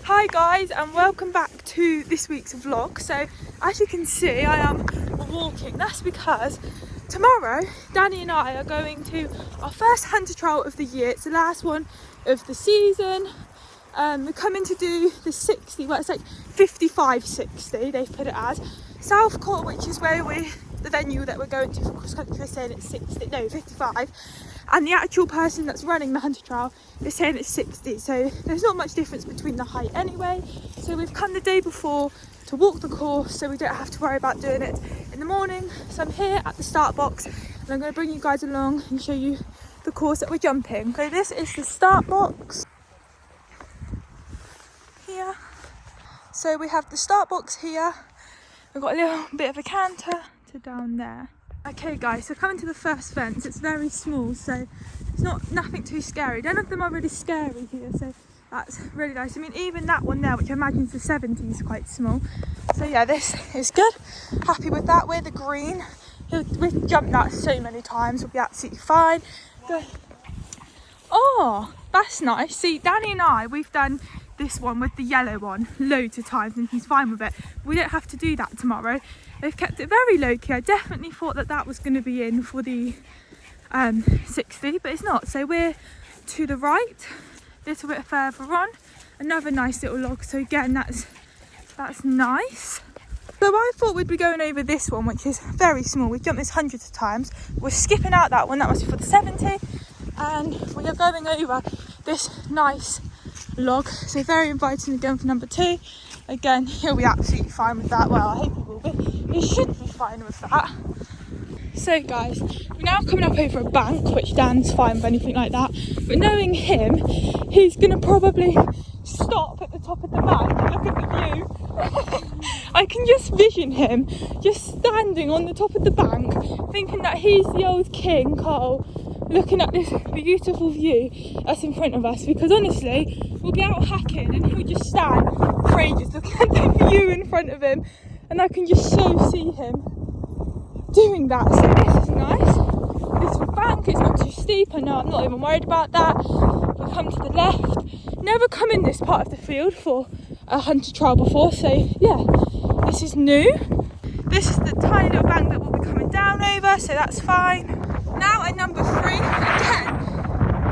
Hi guys, and welcome back to this week's vlog. So as you can see, I am walking. That's because tomorrow Danny and I are going to our first hunter trial of the year. It's the last one of the season. We're coming to do the 60, well it's like 55-60 they've put it as. Southcourt, which is where the venue that we're going to for cross country, is saying it's 55, and the actual person that's running the hunter trial is saying it's 60, so there's not much difference between the height anyway. So we've come the day before to walk the course so we don't have to worry about doing it in the morning. So I'm here at the start box and I'm going to bring you guys along and show you the course that we're jumping. So this is the start box here. So we have the start box here. We've got a little bit of a canter to down there. Okay guys, so coming to the first fence, it's very small, so it's nothing too scary. None of them are really scary here, so that's really nice. I mean, even that one there, which I imagine is the 70, is quite small. So yeah, this is good. Happy with that. We're the green. We've jumped that so many times, we'll be absolutely fine. Good. Oh, that's nice. See, Danny and I, we've done this one with the yellow one loads of times and he's fine with it. We don't have to do that tomorrow. They've kept it very low key. I definitely thought that was going to be in for the 60, but it's not. So we're to the right, a little bit further on, another nice little log. So again, that's nice. So I thought we'd be going over this one, which is very small. We've jumped this hundreds of times. We're skipping out that one, that must be for the 70, and we are going over this nice log. So very inviting again for number 2. Again, he'll be absolutely fine with that. Well, I hope he will be. He should be fine with that. So guys, we're now coming up over a bank, which Dan's fine with anything like that. But knowing him, he's going to probably stop at the top of the bank and look at the view. I can just vision him just standing on the top of the bank, thinking that he's the old King Cole, looking at this beautiful view that's in front of us. Because honestly, we'll be out hacking and he'll just stand for ages looking at the view in front of him, and I can just so see him doing that. So this is nice. This is a bank, it's not too steep. I know, I'm not even worried about that. We'll come to the left. Never come in this part of the field for a hunter trial before, so yeah, this is new. This is the tiny little bank that we'll be coming down over, so that's fine. Now at number 3, again,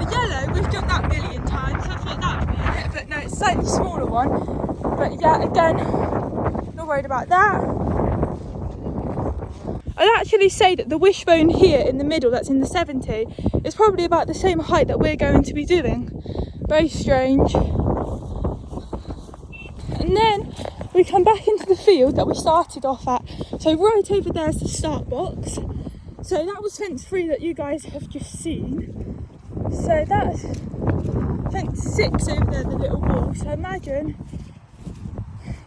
the yellow, we've done that a million times, so I thought that would be in it, but no, it's a slightly smaller one. But yeah, again, not worried about that. I'd actually say that the wishbone here in the middle, that's in the 70, is probably about the same height that we're going to be doing. Very strange. And then we come back into the field that we started off at. So right over there is the start box. So that was fence 3 that you guys have just seen. So that's fence 6 over there, the little wall. So imagine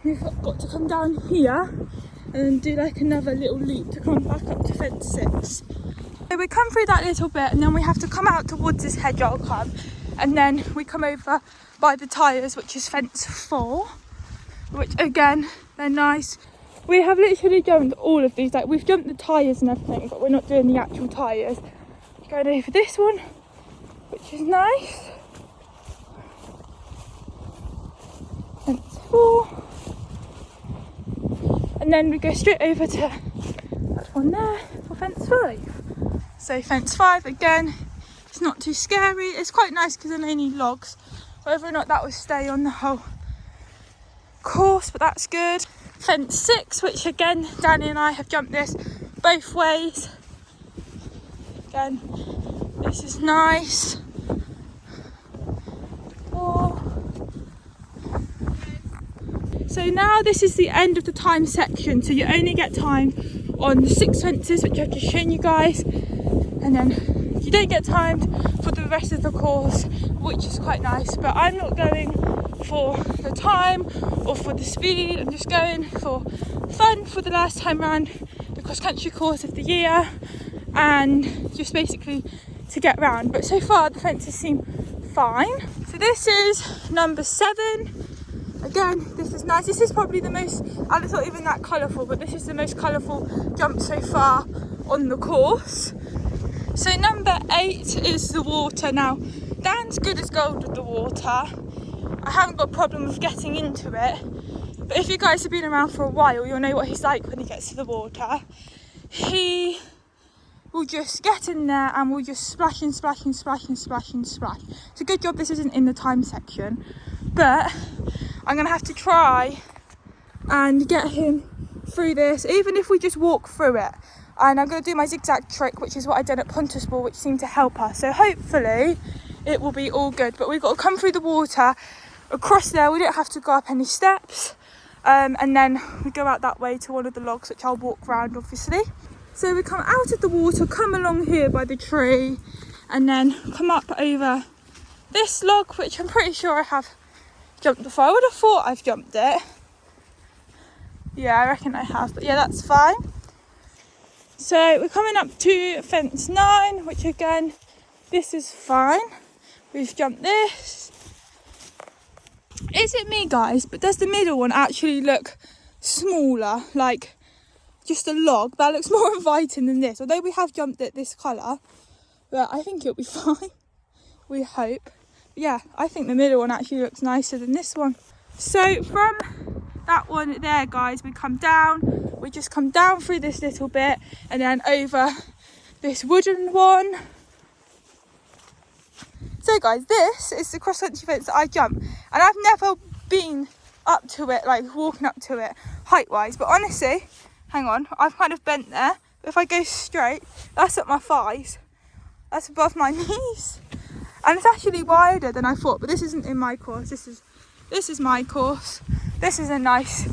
we've got to come down here and then do like another little loop to come back up to fence 6. So we come through that little bit and then we have to come out towards this hedgehog clump, and then we come over by the tyres, which is fence 4, which again, they're nice. We have literally jumped all of these, like we've jumped the tyres and everything, but we're not doing the actual tyres. Going over this one, which is nice. Fence 4. And then we go straight over to that one there for fence 5. So fence 5, again, it's not too scary. It's quite nice because they're mainly logs. Whether or not that will stay on the whole course, but that's good. Fence 6, which again, Danny and I have jumped this both ways. Again, this is nice. So now this is the end of the time section, so you only get time on the 6 fences, which I've just shown you guys, and then you don't get timed for the rest of the course, which is quite nice. But I'm not going for the time or for the speed, I'm just going for fun for the last time round the cross country course of the year, and just basically to get round. But so far the fences seem fine. So this is number 7. Again, this is nice. This is probably the most, and it's not even that colourful, but this is the most colourful jump so far on the course. So number 8 is the water. Now, Dan's good as gold with the water. I haven't got a problem with getting into it. But if you guys have been around for a while, you'll know what he's like when he gets to the water. He will just get in there and will just splash and splash and splash and splash and splash. It's a good job this isn't in the time section, but I'm gonna have to try and get him through this, even if we just walk through it. And I'm gonna do my zigzag trick, which is what I did at Pontuspool, which seemed to help us. So hopefully it will be all good. But we've got to come through the water across there. We don't have to go up any steps. And then we go out that way to one of the logs, which I'll walk around obviously. So we come out of the water, come along here by the tree, and then come up over this log, which I'm pretty sure I have jumped before. I would have thought I've jumped it. Yeah, I reckon I have, but yeah, that's fine. So we're coming up to fence 9, which again, this is fine. We've jumped this. Is it me, guys, but does the middle one actually look smaller, like just a log? That looks more inviting than this, although we have jumped it this colour, but I think it'll be fine. We hope. But yeah, I think the middle one actually looks nicer than this one. So from that one there, guys, we come down. We just come down through this little bit and then over this wooden one. So guys, this is the cross country fence that I jump, and I've never been up to it, like walking up to it height wise, but honestly, hang on, I've kind of bent there, but if I go straight, that's at my thighs, that's above my knees, and it's actually wider than I thought. But this isn't in my course, this is my course. This is a nice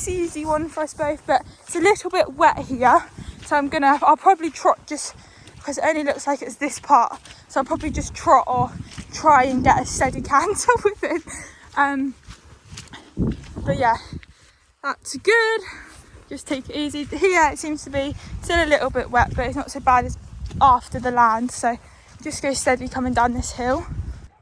easy one for us both, but it's a little bit wet here, so I'll probably trot, just because it only looks like it's this part, so I'll probably just trot or try and get a steady canter with it. But yeah, that's good. Just take it easy. Here it seems to be still a little bit wet, but it's not so bad as after the land, so just go steady coming down this hill.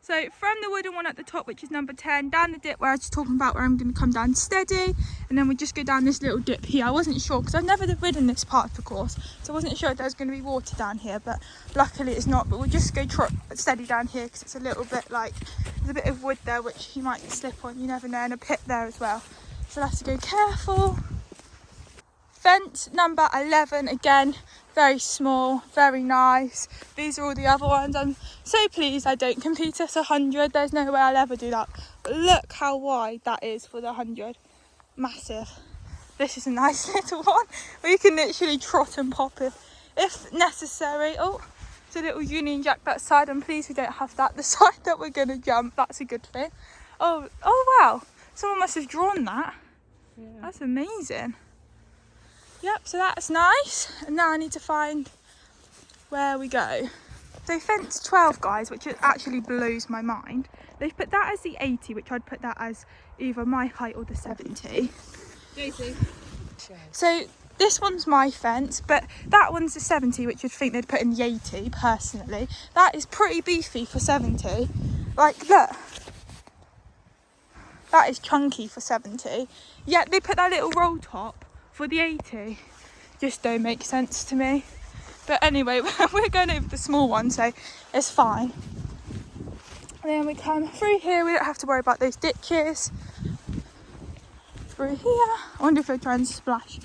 So from the wooden one at the top, which is number 10, down the dip where I was just talking about, where I'm going to come down steady, and then we just go down this little dip here. I wasn't sure because I've never ridden this part of the course, so I wasn't sure if there was going to be water down here, but luckily it's not. But we'll just go trot steady down here because it's a little bit like, there's a bit of wood there which you might slip on, you never know, and a pit there as well, so we'll have to go careful. Fence number 11, again, very small, very nice. These are all the other ones. I'm so pleased I don't compete at 100. There's no way I'll ever do that. But look how wide that is for the 100. Massive. This is a nice little one where you can literally trot and pop if necessary. Oh, it's a little Union Jack that side. I'm pleased we don't have that the side that we're going to jump. That's a good thing. Oh wow. Someone must have drawn that. Yeah. That's amazing. Yep, so that's nice, and now I need to find where we go. So fence 12, guys, which actually blows my mind, they've put that as the 80, which I'd put that as either my height or the 70. Daisy. So this one's my fence, but that one's the 70, which you'd think they'd put in the 80, personally. That is pretty beefy for 70. Like, look. That is chunky for 70. Yet they put that little roll top for the 80. Just don't make sense to me. But anyway, we're going over the small one, so it's fine. And then we come through here. We don't have to worry about those ditches. Through here. I wonder if they'll try and splash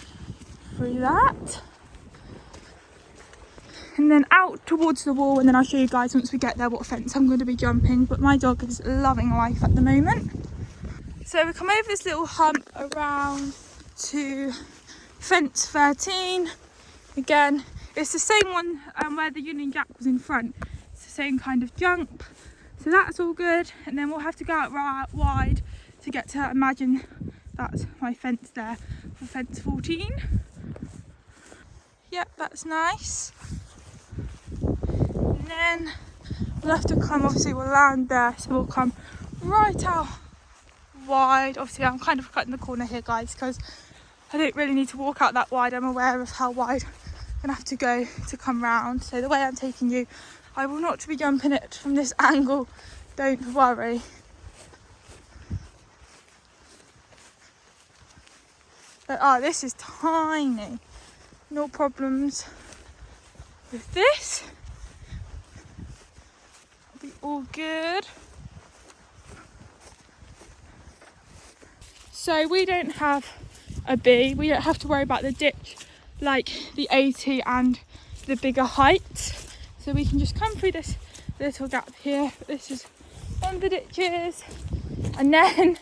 through that. And then out towards the wall, and then I'll show you guys once we get there what fence I'm going to be jumping. But my dog is loving life at the moment. So we come over this little hump around to fence 13. Again, it's the same one where the Union Jack was in front. It's the same kind of jump, so that's all good. And then we'll have to go out right wide to get to, imagine that's my fence there for fence 14. Yep, that's nice. And then we'll have to come, obviously we'll land there, so we'll come right out wide. Obviously I'm kind of cutting the corner here, guys, because I don't really need to walk out that wide. I'm aware of how wide I'm gonna have to go to come round. So the way I'm taking you, I will not be jumping it from this angle, don't worry. But this is tiny. No problems with this. It'll be all good. So we don't have a B, we don't have to worry about the ditch like the 80 and the bigger heights. So we can just come through this little gap here. This is one of the ditches. And then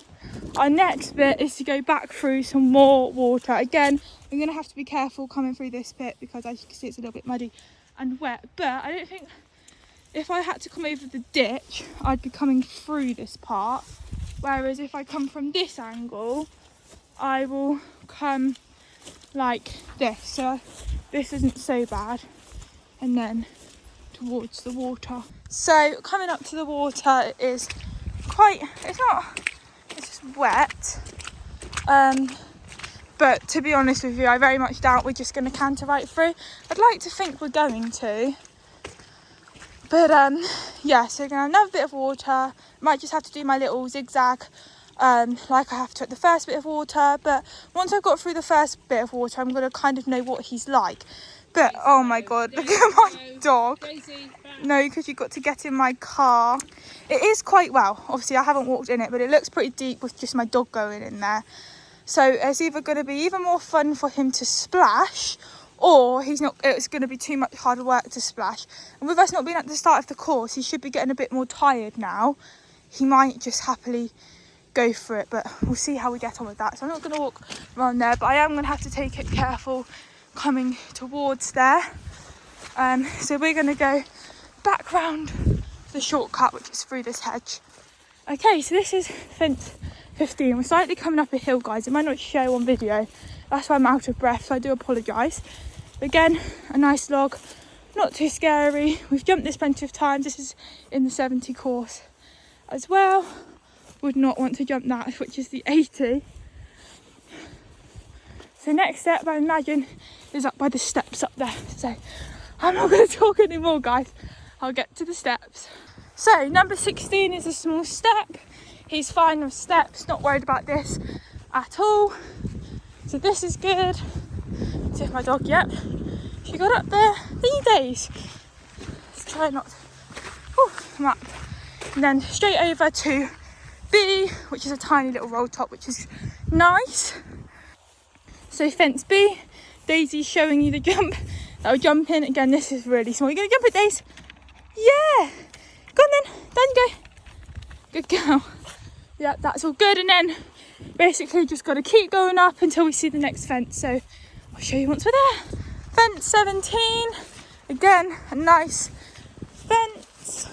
our next bit is to go back through some more water. Again, I'm going to have to be careful coming through this bit because as you can see it's a little bit muddy and wet. But I don't think if I had to come over the ditch, I'd be coming through this part. Whereas if I come from this angle, I will come like this. So this isn't so bad. And then towards the water. So coming up to the water is it's just wet. But to be honest with you, I very much doubt we're just going to canter right through. I'd like to think we're going to. But yeah, so we're going to have another bit of water. Might just have to do my little zigzag like I have to at the first bit of water. But once I've got through the first bit of water, I'm going to kind of know what he's like. But oh my god, look at my dog. No, because you've got to get in my car. It is quite, well, obviously I haven't walked in it, but it looks pretty deep with just my dog going in there. So it's either going to be even more fun for him to splash, or it's going to be too much hard work to splash. And with us not being at the start of the course, he should be getting a bit more tired now. He might just happily go for it, but we'll see how we get on with that. So I'm not going to walk around there, but I am going to have to take it careful coming towards there. So we're going to go back round the shortcut, which is through this hedge. Okay, so this is fence 15. We're slightly coming up a hill, guys. It might not show on video. That's why I'm out of breath, so I do apologise. Again, a nice log, not too scary. We've jumped this plenty of times. This is in the 70 course as well. Would not want to jump that, which is the 80. So next step, I imagine, is up by the steps up there. So I'm not going to talk anymore, guys. I'll get to the steps. So number 16 is a small step. He's fine with steps, not worried about this at all. So this is good. See if my dog, yep, she got up there. These days. Let's try not to come up. And then straight over to B, which is a tiny little roll top, which is nice. So fence B, Daisy's showing you the jump. That'll jump in. Again, this is really small. You're going to jump it, Daisy? Yeah. Go on then. Down you go. Good girl. Yeah, that's all good. And then basically just got to keep going up until we see the next fence. So I'll show you once we're there. Fence 17. Again, a nice fence.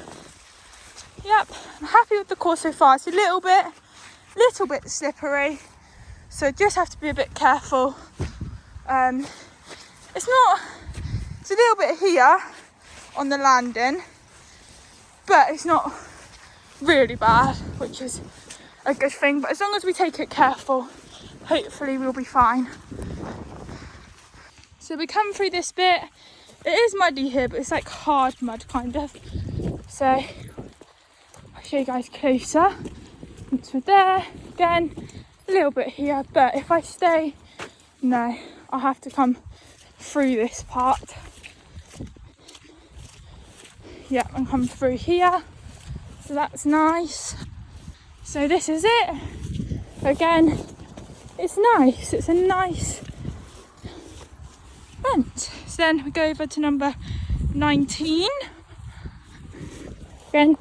Yep, I'm happy with the course so far. It's a little bit slippery. So just have to be a bit careful. It's a little bit here on the landing, but it's not really bad, which is a good thing. But as long as we take it careful, hopefully we'll be fine. So we come through this bit. It is muddy here, but it's like hard mud kind of. So I'll show you guys closer. Once we're there, again, a little bit here, but if I stay, no, I'll have to come through this part. Yeah, and come through here. So that's nice. So this is it. Again, it's nice. It's a nice fence. So then we go over to number 19. Again,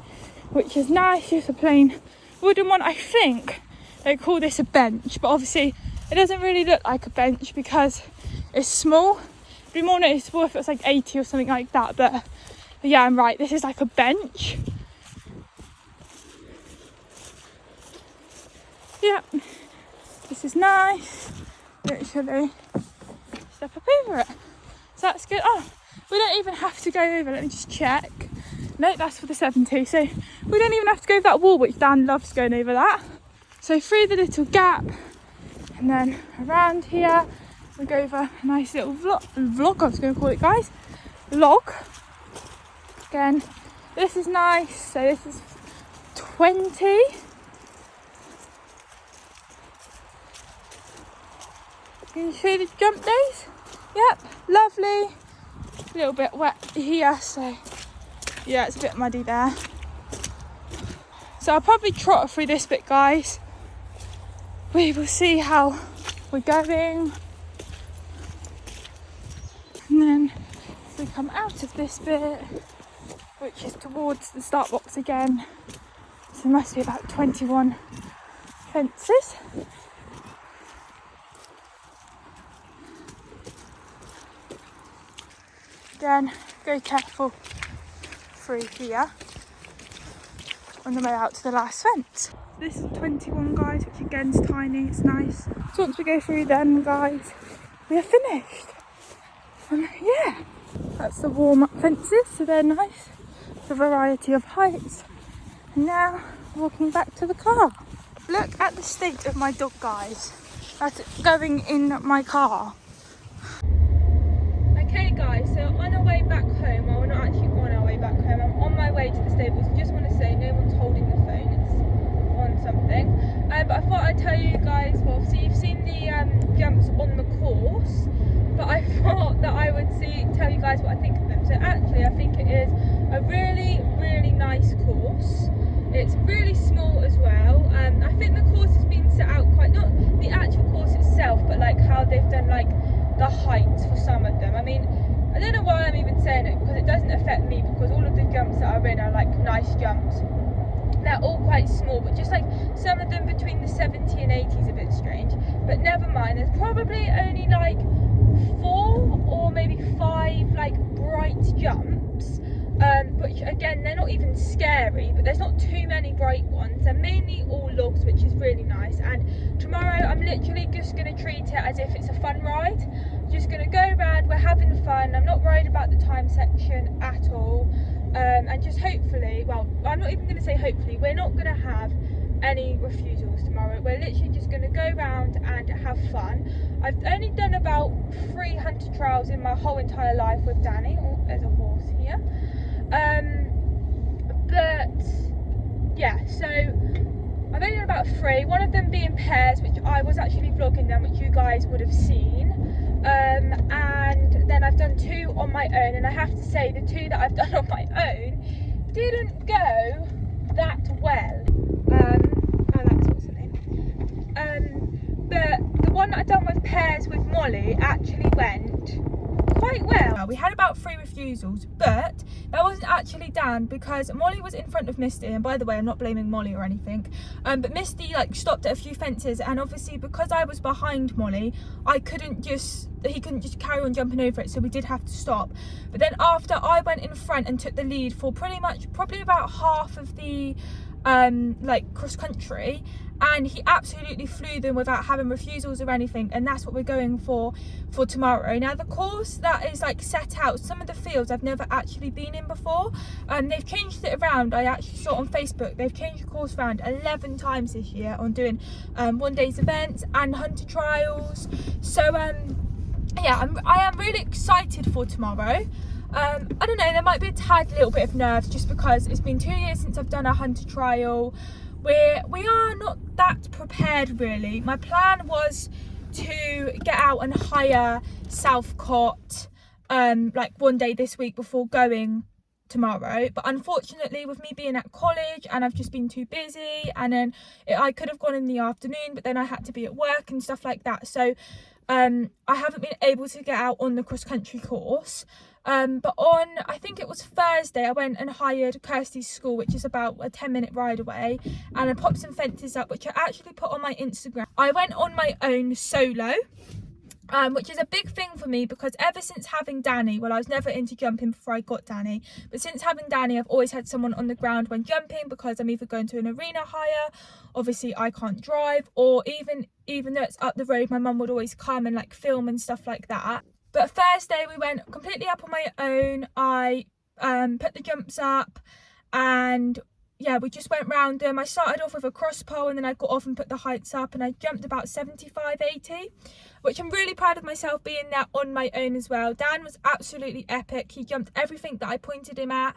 which is nice. Just a plain wooden one. I think they call this a bench, but obviously it doesn't really look like a bench because it's small. It'd be more noticeable if it was like 80 or something like that, but yeah, I'm right, this is like a bench. Yep, this is nice. Literally step up over it. So that's good. Oh, we don't even have to go over, let me just check. No, that's for the 70, so we don't even have to go over that wall, which Dan loves going over that. So through the little gap, and then around here, we go over a nice little vlog, I was going to call it, guys. Log. Again, this is nice. So this is 20. Can you see the jump days? Yep, lovely. A little bit wet here, so yeah, it's a bit muddy there. So I'll probably trot through this bit, guys. we will see how we're going. And then we come out of this bit, which is towards the start box again. So there must be about 21 fences. Again, very careful through here on the way out to the last fence. This is 21, guys, which again is tiny, it's nice. So once we go through them, guys, we are finished. Yeah, that's the warm-up fences, so they're nice. It's a variety of heights. And now, walking back to the car. Look at the state of my dog, guys. That's going in my car. Okay, guys, so on our way back home, well, we're not actually on our way back home, I'm on my way to the stables. I just want to say, no one's holding the phone, it's on something. But I thought I'd tell you guys, well, obviously you've seen the jumps on the course, but I thought that I would tell you guys what I think of them. So actually, I think it is a really, really nice course. It's really small as well. I think the course has been set out quite, not the actual course itself, but like how they've done like the heights for some of them. I mean, I don't know why I'm even saying it, because it doesn't affect me, because all of the jumps that are in are like nice jumps. They're all quite small, but just like some of them between the 70 and 80 is a bit strange. But never mind, there's probably only like 4 or maybe 5 like bright jumps. Which again, they're not even scary, but there's not too many bright ones. They're mainly all logs, which is really nice. And tomorrow I'm literally just going to treat it as if it's a fun ride. Just going to go around, we're having fun. I'm not worried about the time section at all. And just hopefully, well, I'm not even going to say hopefully, we're not going to have any refusals tomorrow. We're literally just going to go around and have fun. I've only done about 3 hunter trials in my whole entire life with Danny. Oh, there's a horse here. But yeah, so I've only done about 3, one of them being pairs, which I was actually vlogging them, which you guys would have seen. And then I've done 2 on my own, and I have to say the 2 that I've done on my own didn't go that well. That's what's her name. But the one that I've done with pairs with Molly actually went quite well. We had about 3 refusals, but that wasn't actually down because Molly was in front of Misty, and by the way, I'm not blaming Molly or anything, but Misty like stopped at a few fences, and obviously because I was behind Molly, he couldn't just carry on jumping over it, so we did have to stop. But then after I went in front and took the lead for probably about half of the like cross country, and he absolutely flew them without having refusals or anything, and that's what we're going for tomorrow. Now the course that is like set out, some of the fields I've never actually been in before. They've changed it around. I actually saw it on Facebook, they've changed the course around 11 times this year on doing 1 day's events and hunter trials. So yeah, I am really excited for tomorrow. I don't know, there might be a tad little bit of nerves just because it's been 2 years since I've done a hunter trial. We are not that prepared really. My plan was to get out and hire Southcott like 1 day this week before going tomorrow, but unfortunately with me being at college and I've just been too busy, and then I could have gone in the afternoon, but then I had to be at work and stuff like that, so I haven't been able to get out on the cross country course. But on, I think it was Thursday, I went and hired Kirsty's school, which is about a 10-minute ride away, and I popped some fences up, which I actually put on my Instagram. I went on my own solo, which is a big thing for me because ever since having Danny, well, I was never into jumping before I got Danny, but since having Danny, I've always had someone on the ground when jumping, because I'm either going to an arena hire, obviously I can't drive, or even though it's up the road, my mum would always come and like film and stuff like that. But Thursday we went completely up on my own. I put the jumps up, and yeah, we just went round them. I started off with a cross pole, and then I got off and put the heights up, and I jumped about 75, 80, which I'm really proud of myself being there on my own as well. Dan was absolutely epic. He jumped everything that I pointed him at.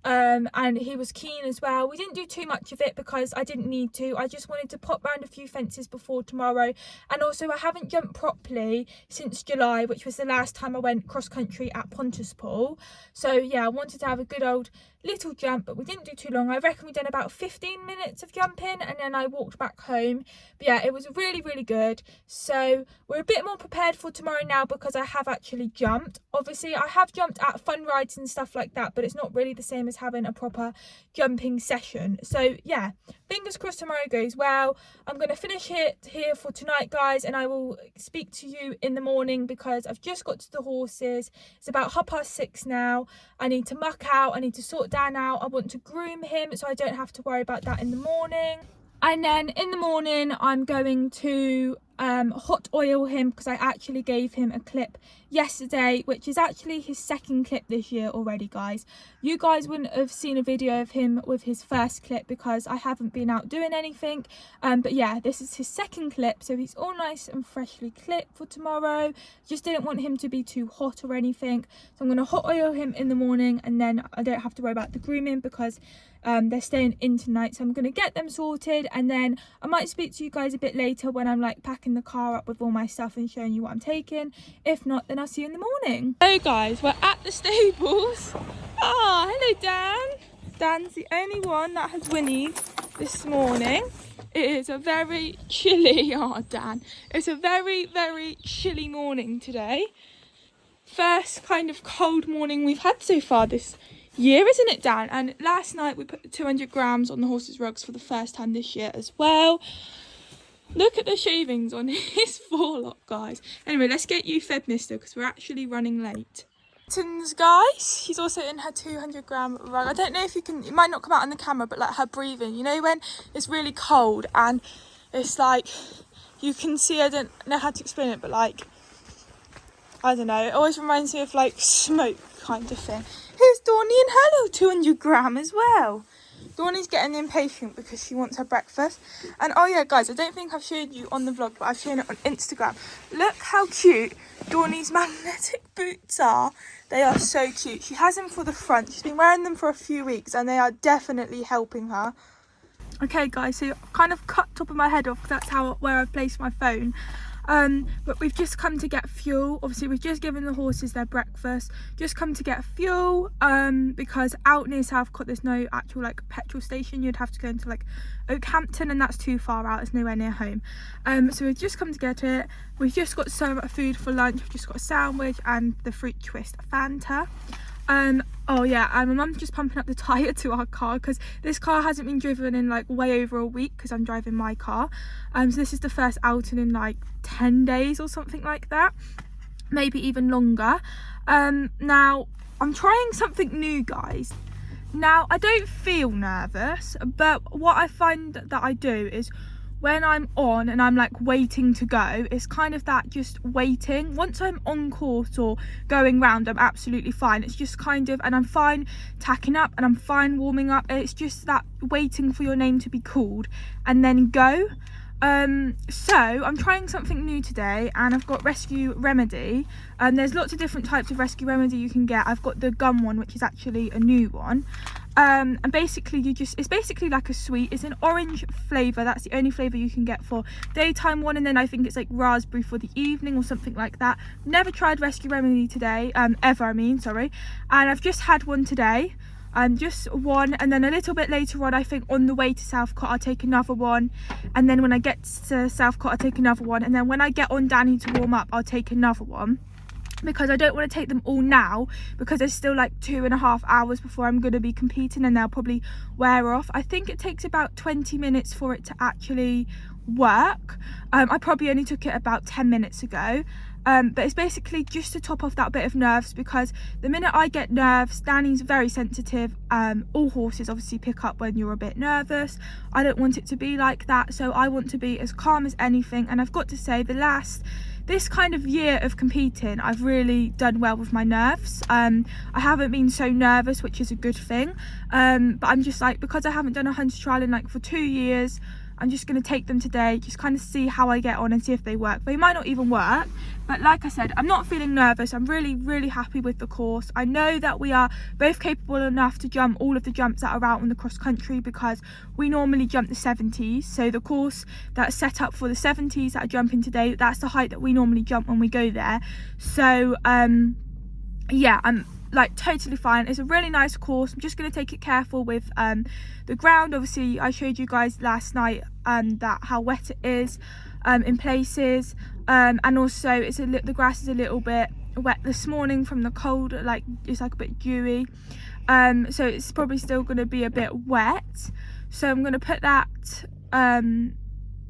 and he was keen as well. We didn't do too much of it because I didn't need to. I just wanted to pop round a few fences before tomorrow, and also I haven't jumped properly since July, which was the last time I went cross country at Pontypool. So yeah, I wanted to have a good old little jump, but we didn't do too long. I reckon we done about 15 minutes of jumping, and then I walked back home. But yeah, it was really, really good. So we're a bit more prepared for tomorrow now because I have actually jumped. Obviously I have jumped at fun rides and stuff like that, but it's not really the same as having a proper jumping session. So yeah, fingers crossed tomorrow goes well. I'm going to finish it here for tonight, guys, and I will speak to you in the morning because I've just got to the horses. It's about 6:30 now. I need to muck out, I need to sort Dan out. I want to groom him so I don't have to worry about that in the morning. And then in the morning I'm going to hot oil him because I actually gave him a clip yesterday, which is actually his second clip this year already, guys. You guys wouldn't have seen a video of him with his first clip because I haven't been out doing anything, but yeah, this is his second clip, so he's all nice and freshly clipped for tomorrow. Just didn't want him to be too hot or anything, so I'm going to hot oil him in the morning, and then I don't have to worry about the grooming because they're staying in tonight. So I'm going to get them sorted, and then I might speak to you guys a bit later when I'm like packing the car up with all my stuff and showing you what I'm taking. If not, then I'll see you in the morning. So guys, we're at the stables. Ah, hello Dan. Dan's the only one that has whinnied this morning. It is a very chilly, Dan. It's a very, very chilly morning today. First kind of cold morning we've had so far this year, isn't it, Dan? And last night we put the 200 grams on the horse's rugs for the first time this year as well. Look at the shavings on his forelock, guys. Anyway, let's get you fed, mister, because we're actually running late. Guys, she's also in her 200 gram rug. I don't know if you can, it might not come out on the camera, but like her breathing, you know when it's really cold and it's like you can see, I don't know how to explain it, but like, I don't know, it always reminds me of like smoke kind of thing. Here's Dawny and her little 200 gram as well. Dawny's getting impatient because she wants her breakfast. And oh yeah, guys, I don't think I've showed you on the vlog, but I've shown it on Instagram. Look how cute Dawny's magnetic boots are. They are so cute. She has them for the front. She's been wearing them for a few weeks and they are definitely helping her. Okay guys, so I've kind of cut top of my head off because that's where I've placed my phone. But we've just come to get fuel. Obviously we've just given the horses their breakfast, just come to get fuel, because out near Southcote there's no actual like petrol station. You'd have to go into like Oakhampton, and that's too far out, it's nowhere near home. So we've just come to get it. We've just got some food for lunch. We've just got a sandwich and the fruit twist Fanta. Oh yeah, and my mum's just pumping up the tyre to our car because this car hasn't been driven in like way over a week because I'm driving my car. So this is the first outing in like 10 days or something like that, maybe even longer. Now I'm trying something new, guys. Now I don't feel nervous, but what I find that I do is when I'm on and I'm like waiting to go, it's kind of that just waiting. Once I'm on course or going round, I'm absolutely fine. It's just kind of, and I'm fine tacking up and I'm fine warming up. It's just that waiting for your name to be called and then go. So I'm trying something new today, and I've got Rescue Remedy. There's lots of different types of Rescue Remedy you can get. I've got the gum one, which is actually a new one. And basically it's basically like a sweet. It's an orange flavour. That's the only flavour you can get for daytime one, and then I think it's like raspberry for the evening or something like that. Never tried Rescue Remedy today, ever I mean, sorry. And I've just had one today. Just one, and then a little bit later on, I think on the way to Southcote I'll take another one, and then when I get to Southcote I'll take another one, and then when I get on Danny to warm up I'll take another one, because I don't want to take them all now because there's still like 2.5 hours before I'm going to be competing and they'll probably wear off. I think it takes about 20 minutes for it to actually work. I probably only took it about 10 minutes ago. But it's basically just to top off that bit of nerves, because the minute I get nerves, Danny's very sensitive. All horses obviously pick up when you're a bit nervous. I don't want it to be like that, so I want to be as calm as anything. And I've got to say, this kind of year of competing, I've really done well with my nerves. I haven't been so nervous, which is a good thing. But I'm just like, because I haven't done a hunter trial in like for 2 years, I'm just going to take them today, just kind of see how I get on and see if they work. They might not even work, but like I said, I'm not feeling nervous. I'm really happy with the course. I know that we are both capable enough to jump all of the jumps that are out on the cross country, because we normally jump the 70s. So the course that's set up for the 70s that are jumping today, that's the height that we normally jump when we go there. So yeah, I'm like totally fine. It's a really nice course. I'm just going to take it careful with the ground. Obviously I showed you guys last night that how wet it is in places, and also it's the grass is a little bit wet this morning from the cold, like it's like a bit dewy, so it's probably still going to be a bit wet. So I'm going to put that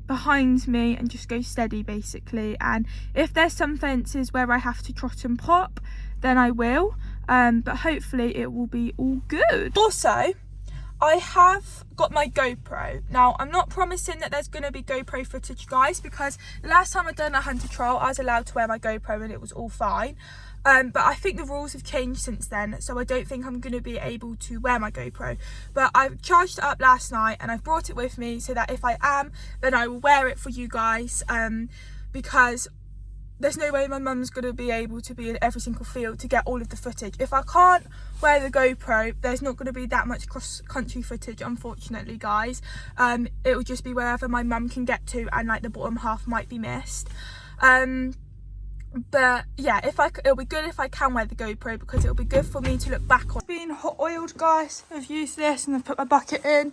behind me and just go steady basically, and if there's some fences where I have to trot and pop, then I will, but hopefully it will be all good. Also, I have got my GoPro. Now, I'm not promising that there's going to be GoPro footage, guys, because the last time I done a hunter trial, I was allowed to wear my GoPro and it was all fine. But I think the rules have changed since then, so I don't think I'm going to be able to wear my GoPro. But I charged it up last night and I've brought it with me so that if I am, then I will wear it for you guys, because there's no way my mum's going to be able to be in every single field to get all of the footage. If I can't wear the GoPro, there's not going to be that much cross-country footage, unfortunately, guys. It will just be wherever my mum can get to, and like the bottom half might be missed. But yeah, it'll be good if I can wear the GoPro, because it'll be good for me to look back on. It's been hot oiled, guys. I've used this and I've put my bucket in.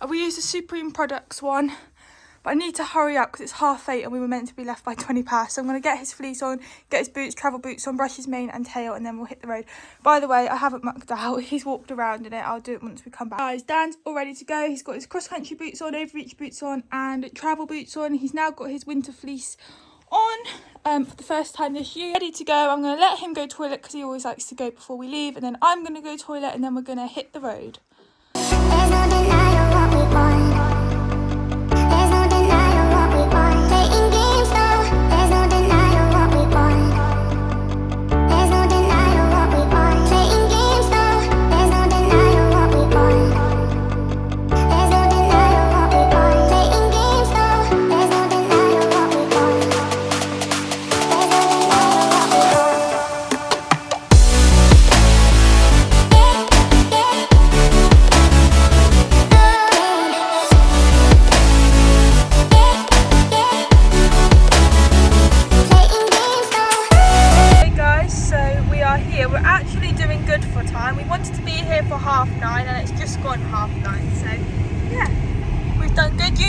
We used the Supreme Products one. But I need to hurry up because it's 8:30 and we were meant to be left by 20 past. So I'm going to get his fleece on, get his boots, travel boots on, brush his mane and tail, and then we'll hit the road. By the way, I haven't mucked out. He's walked around in it. I'll do it once we come back. Guys, Dan's all ready to go. He's got his cross-country boots on, over-reach boots on, and travel boots on. He's now got his winter fleece on for the first time this year. Ready to go. I'm going to let him go toilet because he always likes to go before we leave. And then I'm going to go toilet, and then we're going to hit the road. There's no denying what we want.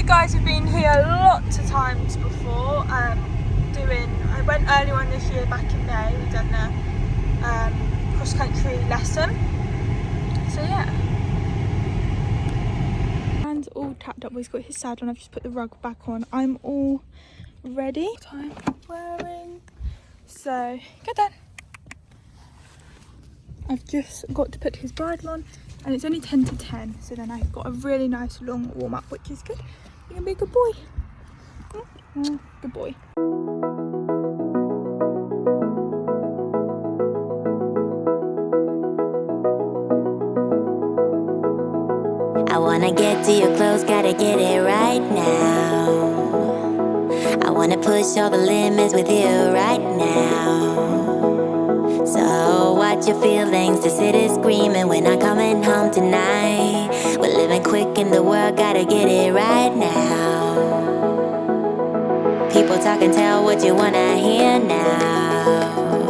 Guys have been here lots of times before. I went earlier on this year back in May. We've done the cross country lesson. So yeah. Hands all tapped up. He's got his saddle and I've just put the rug back on. I'm all ready. Time wearing. So get done. I've just got to put his bridle on, and it's only 10 to 10. So then I've got a really nice long warm up, which is good. You're gonna be a good boy. Good boy. I wanna get to your clothes, gotta get it right now. I wanna push all the limits with you right now. So watch your feelings, the city's screaming, we're not coming home tonight. We're living quick in the world, gotta get it right now. People talk and tell what you wanna hear now,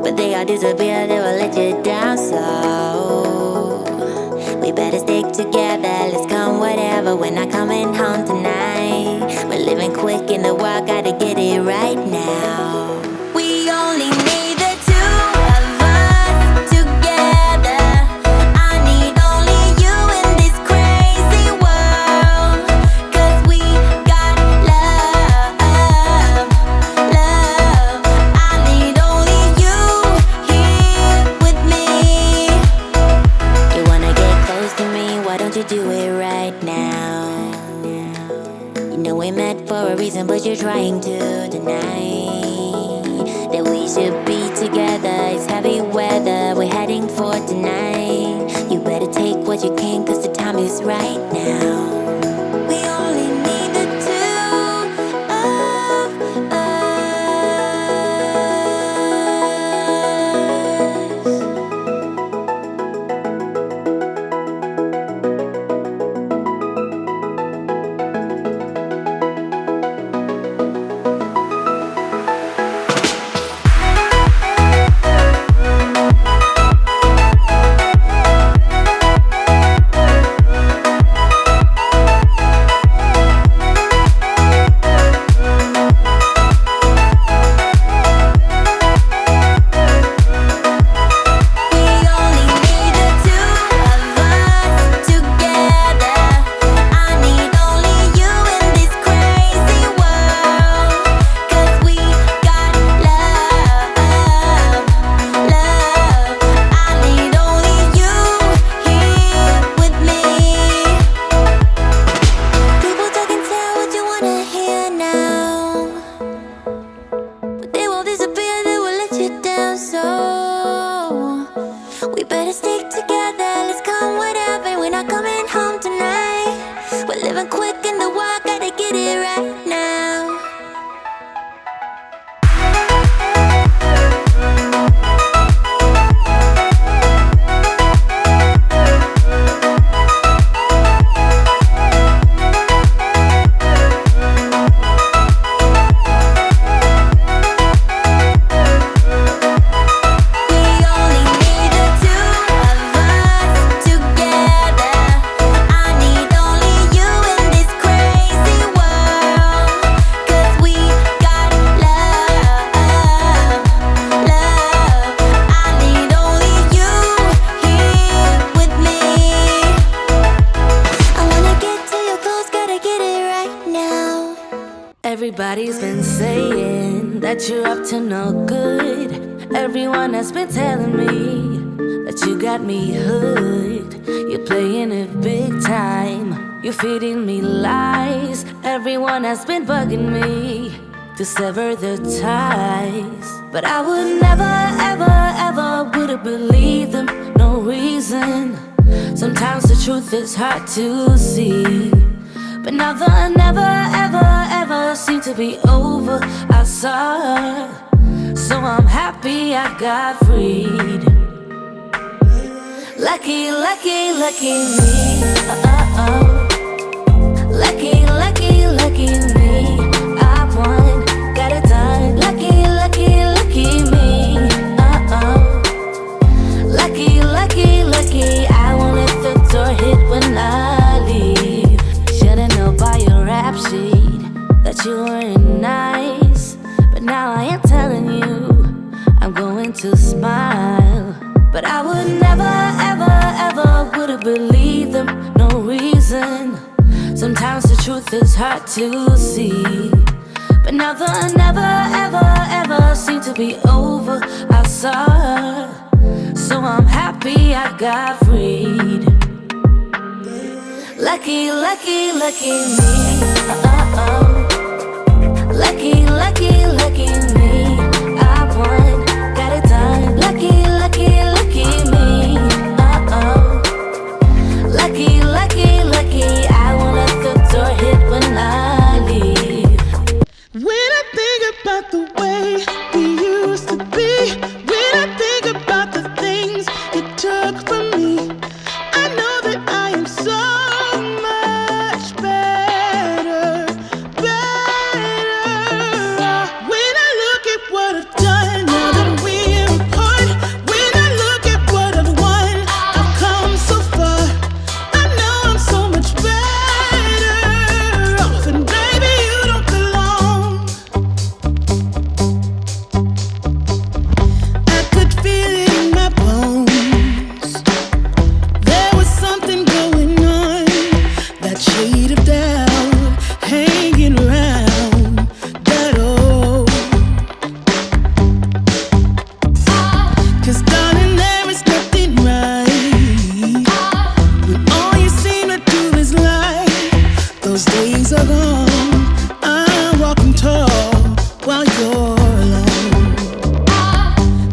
but they all disappear, they will let you down. So we better stick together, let's come whatever, we're not coming home tonight. We're living quick in the world, gotta get it right now. We only need the two of us together. I need only you in this crazy world, 'cause we got love, love. I need only you here with me. You wanna get close to me, why don't you do it right now? You know we met for a reason, but you're trying to deny that we should be together. It's heavy weather, we're heading for tonight. You better take what you can, 'cause the time is right now. We only Everybody's been saying that you're up to no good. Everyone has been telling me that you got me hooked. You're playing it big time. You're feeding me lies. Everyone has been bugging me to sever the ties, but I would never, ever, ever would have believed them. No reason. Sometimes the truth is hard to see, but now the never, ever, ever seemed to be over. I saw her, so I'm happy I got freed. Lucky, lucky, lucky me. Lucky, lucky, lucky me. I won, got it done. Lucky, lucky, lucky me. Lucky, lucky, lucky. I won't let the door hit when I leave. Should've known by your rap sheet that you weren't nice, but now I am telling you I'm going to smile. But I would never, ever, ever would have believed them. No reason. Sometimes the truth is hard to see, but now the never, ever, ever seemed to be over. I saw her, so I'm happy I got freed. Lucky, lucky, lucky me. Lucky, lucky, lucky me. I won, got it done. Lucky, lucky, lucky me. Lucky, lucky, lucky. I won't let the door hit when I leave. When I think about the way we used to be, when I think about the things you took from me, I know that I am so much better, better. When I look at what I've done, now that we're apart, when I look at what I've won, I've come so far. I know I'm so much better off, and baby, you don't belong. I could feel it in my bones. There was something going on, that shade of doubt hanging around that old. 'Cause darling, there is nothing right when all you seem to do is lie. Those days are gone. I'm walking tall while you're alone.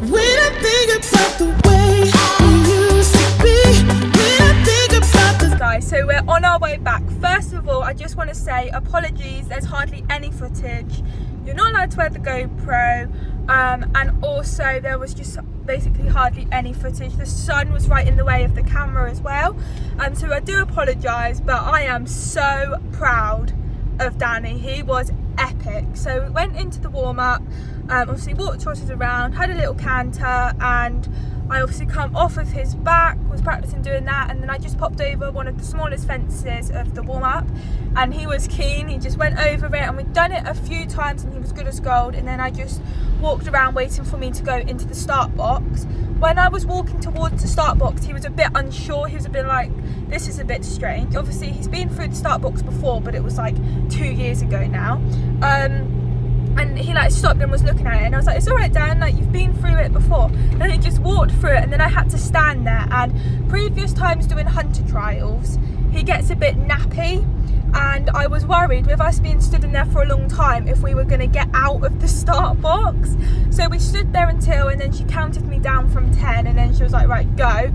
When I think about the way we used to be, when I think about the Guys, so we're on our way back. First of all, I just want to say apologies, there's hardly any footage. You're not allowed to wear the GoPro, and also there was just basically hardly any footage. The sun was right in the way of the camera as well, so I do apologise, but I am so proud of Danny. He was epic. So we went into the warm-up, obviously walked horses around, had a little canter, and I obviously come off of his back, was practicing doing that, and then I just popped over one of the smallest fences of the warm-up, and he was keen. He just went over it, and we'd done it a few times and he was good as gold, and then I just walked around waiting for me to go into the start box. When I was walking towards the start box, he was a bit unsure. He was a bit like, this is a bit strange. Obviously he's been through the start box before, but it was like 2 years ago now. And he like stopped and was looking at it, and I was like, it's all right, Dan, like you've been through it before. And he just walked through it, and then I had to stand there. And previous times doing hunter trials, he gets a bit nappy, and I was worried with us being stood in there for a long time if we were going to get out of the start box. So we stood there until, and then she counted me down from 10, and then she was like, right, go.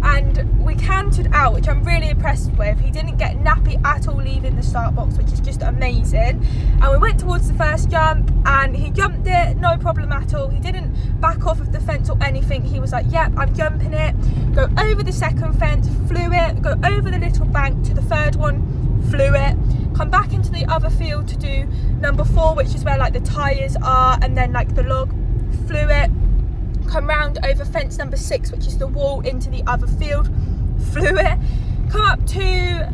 And we cantered out, which I'm really impressed with. He didn't get nappy at all leaving the start box, which is just amazing. And we went towards the first jump, and he jumped it, no problem at all. He didn't back off of the fence or anything. He was like, yep, I'm jumping it. Go over the second fence, flew it. Go over the little bank to the third one, flew it. Come back into the other field to do number 4, which is where like the tyres are, and then like the log, flew it. Come round over fence number 6, which is the wall, into the other field, flew it. Come up to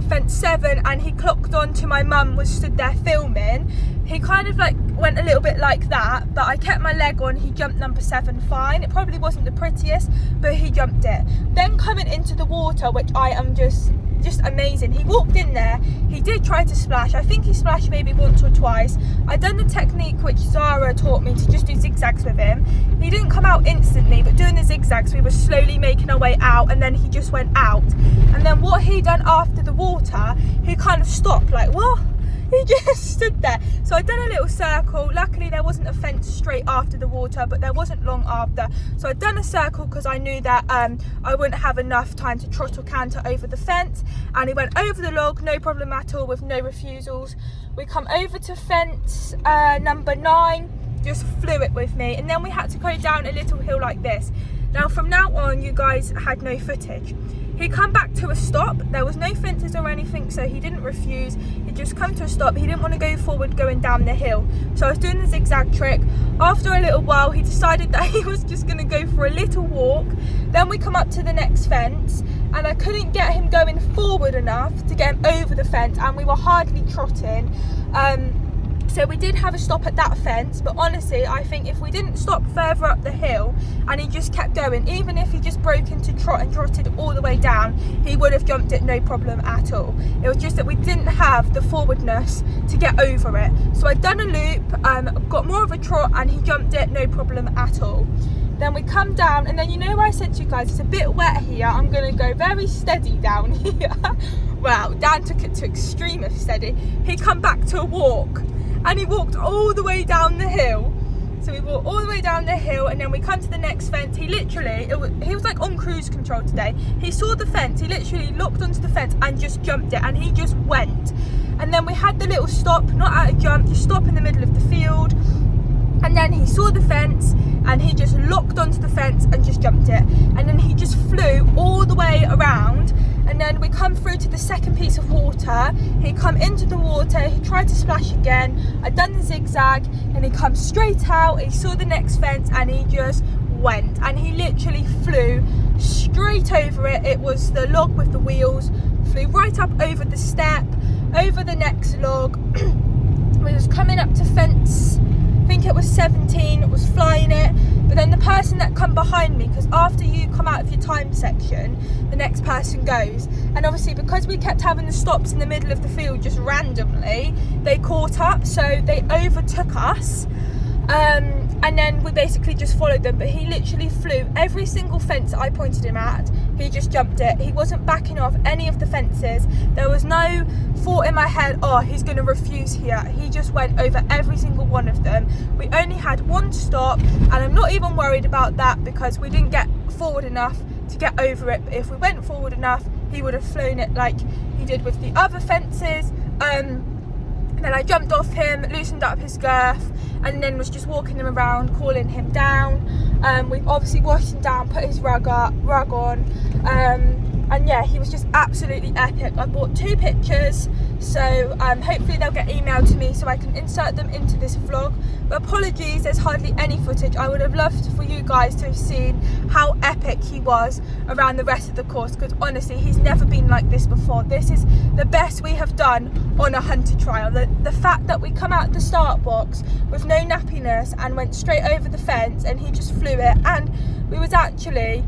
fence 7, and he clocked on to my mum was stood there filming. He kind of like went a little bit like that, but I kept my leg on. He jumped number 7 fine. It probably wasn't the prettiest, but he jumped it. Then coming into the water, which I am just just amazing. He walked in there, he did try to splash. I think he splashed maybe once or twice. I done the technique which Zara taught me to just do zigzags with him. He didn't come out instantly, but doing the zigzags we were slowly making our way out, and then he just went out. And then what he done after the water, he kind of stopped, like, what? He just stood there. So I done a little circle. Luckily there wasn't a fence straight after the water, but there wasn't long after. So I'd done a circle because I knew that I wouldn't have enough time to trot or canter over the fence. And he went over the log, no problem at all, with no refusals. We come over to fence number 9, just flew it with me. And then we had to go down a little hill like this. Now from now on, you guys had no footage. He come back to a stop. There was no fences or anything, so he didn't refuse. He just come to a stop. He didn't want to go forward going down the hill. So I was doing the zigzag trick. After a little while, he decided that he was just going to go for a little walk. Then we come up to the next fence, and I couldn't get him going forward enough to get him over the fence, and we were hardly trotting. So we did have a stop at that fence, but honestly, I think if we didn't stop further up the hill and he just kept going, even if he just broke into trot and trotted all the way down, he would have jumped it no problem at all. It was just that we didn't have the forwardness to get over it. So I'd done a loop, got more of a trot, and he jumped it no problem at all. Then we come down, and then you know where I said to you guys, it's a bit wet here, I'm going to go very steady down here. Well, Dan took it to extreme of steady. He come back to a walk. And he walked all the way down the hill. So we walked all the way down the hill, and then we come to the next fence. He literally, he was like on cruise control today. He saw the fence, he literally locked onto the fence and just jumped it, and he just went. And then we had the little stop, not at a jump, just stop in the middle of the field. And then he saw the fence, and he just locked onto the fence and just jumped it. And then he just flew all the way around. And then we come through to the second piece of water. He come into the water, he tried to splash again. I done the zigzag, and he come straight out. He saw the next fence, and he just went. And he literally flew straight over it. It was the log with the wheels. Flew right up over the step, over the next log. We was coming up to fence, I think it was 17, was flying it. But then the person that come behind me, because after you come out of your time section, the next person goes. And obviously because we kept having the stops in the middle of the field just randomly, they caught up, so they overtook us. And then we basically just followed them, but he literally flew every single fence that I pointed him at. He just jumped it. He wasn't backing off any of the fences. There was no thought in my head, oh, he's going to refuse here. He just went over every single one of them. We only had one stop, and I'm not even worried about that because we didn't get forward enough to get over it. But if we went forward enough, he would have flown it like he did with the other fences. Then I jumped off him, loosened up his girth, and then was just walking him around, calling him down. We obviously washed him down, put his rug on, and yeah, he was just absolutely epic. I bought 2 pictures, so hopefully they'll get emailed to me so I can insert them into this vlog. But apologies, there's hardly any footage. I would have loved for you guys to have seen how epic he was around the rest of the course, because honestly, he's never been like this before. This is the best we have done on a hunter trial. The fact that we come out the start box with no nappiness and went straight over the fence, and he just flew it, and we was actually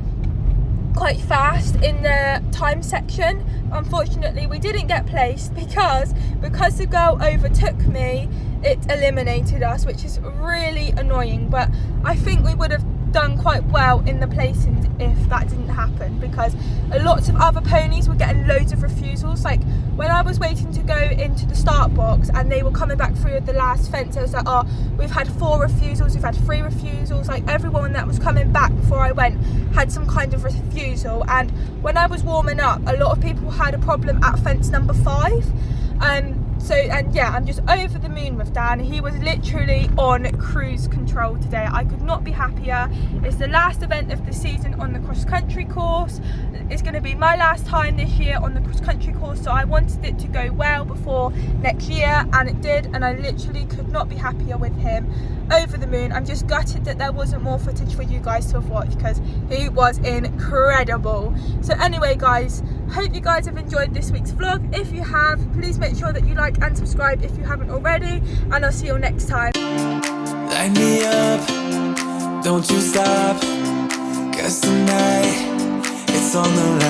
quite fast in the time section. Unfortunately, we didn't get placed because the girl overtook me, it eliminated us, which is really annoying. But I think we would have done quite well in the placings if that didn't happen, because lots of other ponies were getting loads of refusals. Like when I was waiting to go into the start box and they were coming back through the last fence, I was like, oh, we've had 4 refusals, we've had 3 refusals. Like everyone that was coming back before I went had some kind of refusal. And when I was warming up, a lot of people had a problem at fence number 5. And yeah, I'm just over the moon with Dan. He was literally on cruise control today. I could not be happier. It's the last event of the season on the cross country course. It's going to be my last time this year on the cross country course, so I wanted it to go well before next year, and it did, and I literally could not be happier with him. Over the moon. I'm just gutted that there wasn't more footage for you guys to have watched, because he was incredible. So anyway guys, hope you guys have enjoyed this week's vlog. If you have, please make sure that you like and subscribe if you haven't already, and I'll see you next time. Light me up, don't you stop, 'cause tonight it's on the line.